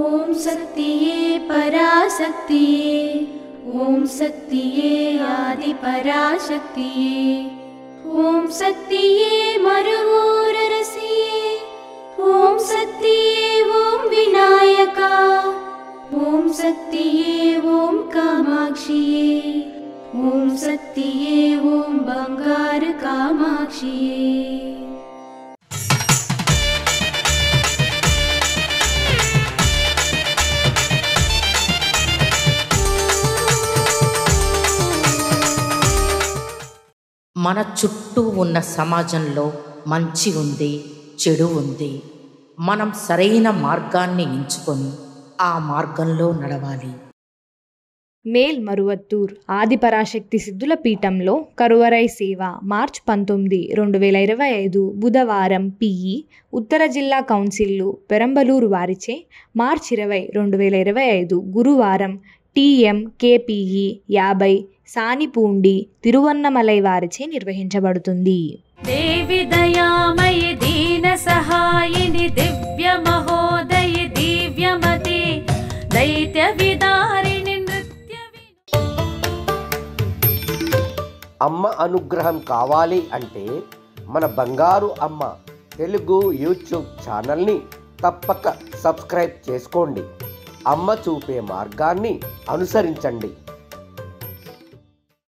ఓం శక్తియే పరాశక్తియే, ఓం శక్తియే ఆది పరాశక్తియే, ఓం శక్తియే మరువూరరసియే, ఓం శక్తియే ఓం వినాయక, ఓం శక్తియే ఓం కామాక్షియే, ఓం శక్తియే ఓం బంగారు కామాక్షియే. మన చుట్టూ ఉన్న సమాజంలో మంచి ఉంది, చెడు ఉంది. మనం సరైన మార్గాన్ని ఎంచుకొని ఆ మార్గంలో నడవాలి. మేల్ మరువత్తూర్ ఆదిపరాశక్తి సిద్ధుల పీఠంలో కరువరై సేవ మార్చ్ 19, 2025 బుధవారం పిఈ ఉత్తర జిల్లా కౌన్సిల్లు పెరంబలూరు వారిచే మార్చ్ 20, 2025 గురువారం టీఎం కేపీఈ 50 సానిపూండి తిరువన్నమలై వారిచే నిర్వహించబడుతుంది. దేవి దయామయి దీన సహాయిని దివ్య మహోదయ దివ్యమతి దైత్య విదారిణి నృత్య. అమ్మ అనుగ్రహం కావాలి అంటే మన బంగారు అమ్మ తెలుగు యూట్యూబ్ ఛానల్ని తప్పక సబ్స్క్రైబ్ చేసుకోండి. అమ్మ చూపే మార్గాన్ని అనుసరించండి.